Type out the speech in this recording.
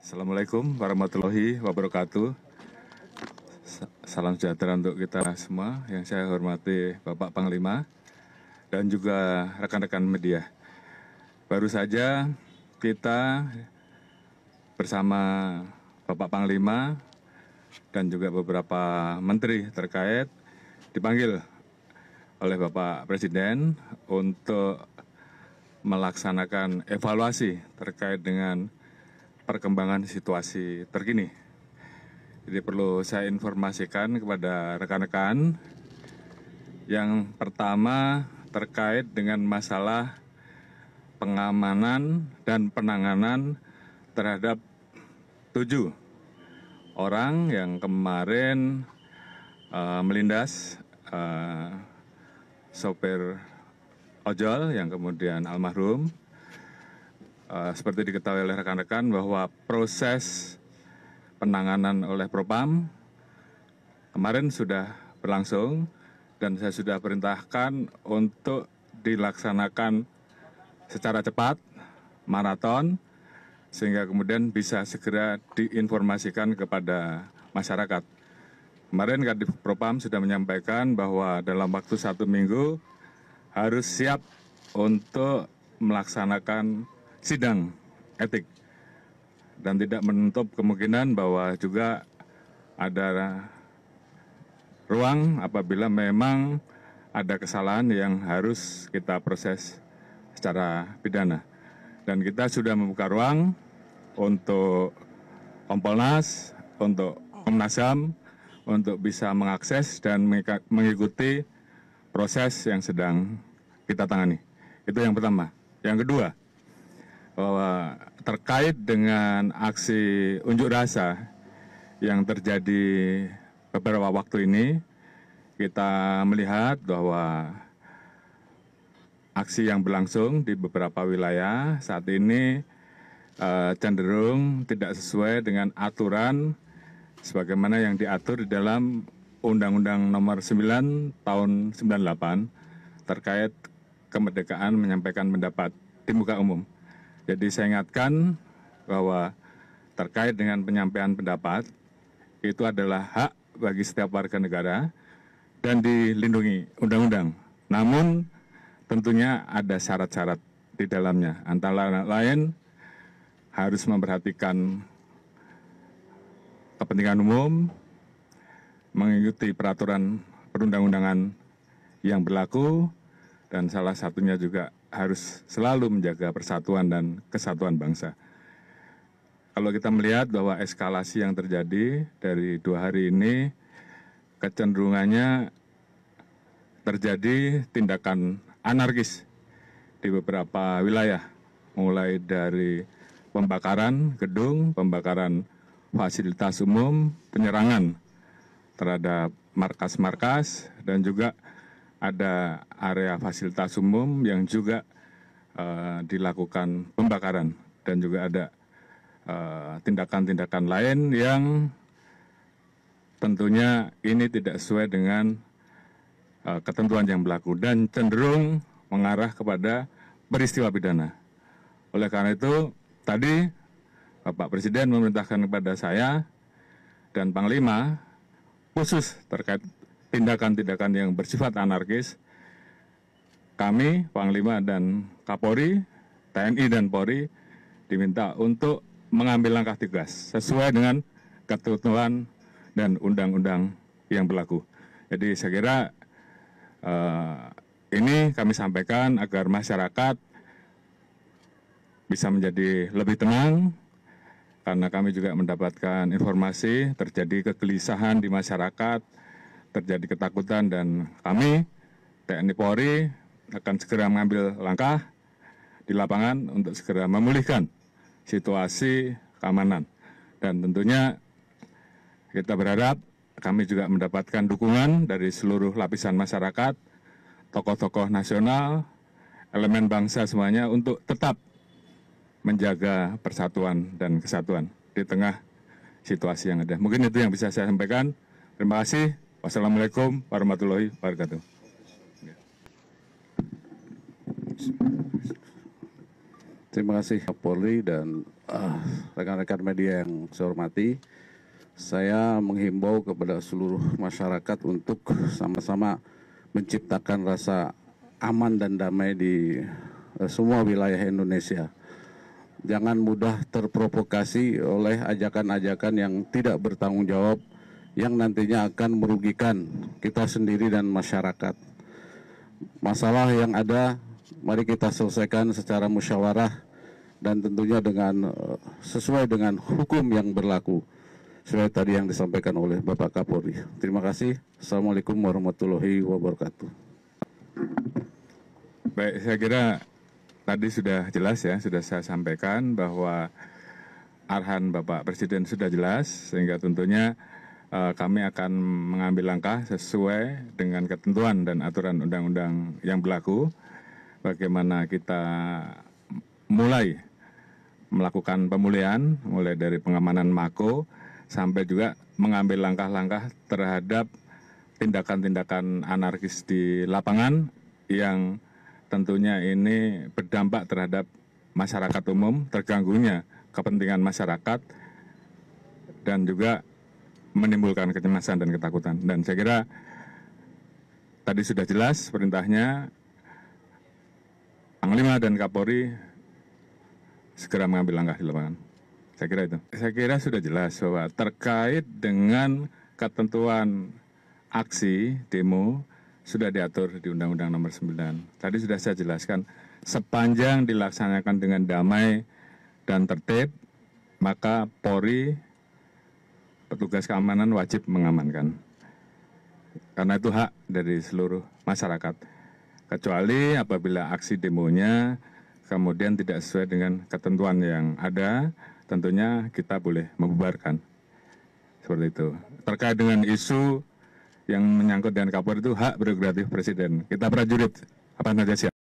Assalamualaikum warahmatullahi wabarakatuh. Salam sejahtera untuk kita semua. Yang saya hormati Bapak Panglima dan juga rekan-rekan media. Baru saja kita bersama Bapak Panglima dan juga beberapa menteri terkait dipanggil oleh Bapak Presiden untuk melaksanakan evaluasi terkait dengan perkembangan situasi terkini. Jadi perlu saya informasikan kepada rekan-rekan. Yang pertama terkait dengan masalah pengamanan dan penanganan terhadap 7 orang yang kemarin melindas sopir ojol yang kemudian almarhum. Seperti diketahui oleh rekan-rekan bahwa proses penanganan oleh Propam kemarin sudah berlangsung dan saya sudah perintahkan untuk dilaksanakan secara cepat, maraton, sehingga kemudian bisa segera diinformasikan kepada masyarakat. Kemarin Kadif Propam sudah menyampaikan bahwa dalam waktu 1 minggu harus siap untuk melaksanakan sidang etik dan tidak menutup kemungkinan bahwa juga ada ruang apabila memang ada kesalahan yang harus kita proses secara pidana. Dan kita sudah membuka ruang untuk Kompolnas, untuk Komnas HAM, untuk bisa mengakses dan mengikuti proses yang sedang kita tangani. Itu yang pertama. Yang kedua, bahwa terkait dengan aksi unjuk rasa yang terjadi beberapa waktu ini, kita melihat bahwa aksi yang berlangsung di beberapa wilayah saat ini cenderung tidak sesuai dengan aturan sebagaimana yang diatur di dalam Undang-Undang Nomor 9 Tahun 98 terkait kemerdekaan menyampaikan pendapat di muka umum. Jadi saya ingatkan bahwa terkait dengan penyampaian pendapat itu adalah hak bagi setiap warga negara dan dilindungi undang-undang. Namun tentunya ada syarat-syarat di dalamnya. Antara lain harus memperhatikan kepentingan umum, mengikuti peraturan perundang-undangan yang berlaku, dan salah satunya juga harus selalu menjaga persatuan dan kesatuan bangsa. Kalau kita melihat bahwa eskalasi yang terjadi dari 2 hari ini, kecenderungannya terjadi tindakan anarkis di beberapa wilayah, mulai dari pembakaran gedung, pembakaran fasilitas umum, penyerangan terhadap markas-markas, dan juga ada area fasilitas umum yang juga dilakukan pembakaran, dan juga ada tindakan-tindakan lain yang tentunya ini tidak sesuai dengan ketentuan yang berlaku dan cenderung mengarah kepada peristiwa pidana. Oleh karena itu, tadi Bapak Presiden memerintahkan kepada saya dan Panglima khusus terkait tindakan-tindakan yang bersifat anarkis, kami, Panglima dan Kapolri, TNI dan Polri, diminta untuk mengambil langkah tegas sesuai dengan ketentuan dan undang-undang yang berlaku. Jadi saya kira ini kami sampaikan agar masyarakat bisa menjadi lebih tenang, karena kami juga mendapatkan informasi terjadi kegelisahan di masyarakat, terjadi ketakutan, dan kami, TNI Polri, akan segera mengambil langkah di lapangan untuk segera memulihkan situasi keamanan. Dan tentunya kita berharap kami juga mendapatkan dukungan dari seluruh lapisan masyarakat, tokoh-tokoh nasional, elemen bangsa semuanya untuk tetap menjaga persatuan dan kesatuan di tengah situasi yang ada. Mungkin itu yang bisa saya sampaikan. Terima kasih. Wassalamualaikum warahmatullahi wabarakatuh. Terima kasih Kapolri dan rekan-rekan media yang saya hormati. Saya menghimbau kepada seluruh masyarakat untuk sama-sama menciptakan rasa aman dan damai di semua wilayah Indonesia. Jangan mudah terprovokasi oleh ajakan-ajakan yang tidak bertanggung jawab yang nantinya akan merugikan kita sendiri dan masyarakat. Masalah yang ada, mari kita selesaikan secara musyawarah dan tentunya dengan sesuai dengan hukum yang berlaku. Sesuai tadi yang disampaikan oleh Bapak Kapolri. Terima kasih. Assalamualaikum warahmatullahi wabarakatuh. Baik, saya kira tadi sudah jelas ya, sudah saya sampaikan bahwa arahan Bapak Presiden sudah jelas, sehingga tentunya kami akan mengambil langkah sesuai dengan ketentuan dan aturan undang-undang yang berlaku. Bagaimana kita mulai melakukan pemulihan, mulai dari pengamanan Mako, sampai juga mengambil langkah-langkah terhadap tindakan-tindakan anarkis di lapangan yang tentunya ini berdampak terhadap masyarakat umum, terganggunya kepentingan masyarakat, dan juga menimbulkan kecemasan dan ketakutan. Dan saya kira tadi sudah jelas perintahnya, Panglima dan Kapolri segera mengambil langkah di lapangan. Saya kira itu. Saya kira sudah jelas bahwa terkait dengan ketentuan aksi demo sudah diatur di Undang-Undang Nomor 9. Tadi sudah saya jelaskan, sepanjang dilaksanakan dengan damai dan tertib, maka Polri, petugas keamanan wajib mengamankan. Karena itu hak dari seluruh masyarakat. Kecuali apabila aksi demonya kemudian tidak sesuai dengan ketentuan yang ada, tentunya kita boleh membubarkan. Seperti itu. Terkait dengan isu yang menyangkut dengan Kapolri itu hak prerogatif Presiden. Kita prajurit, apa saja siap.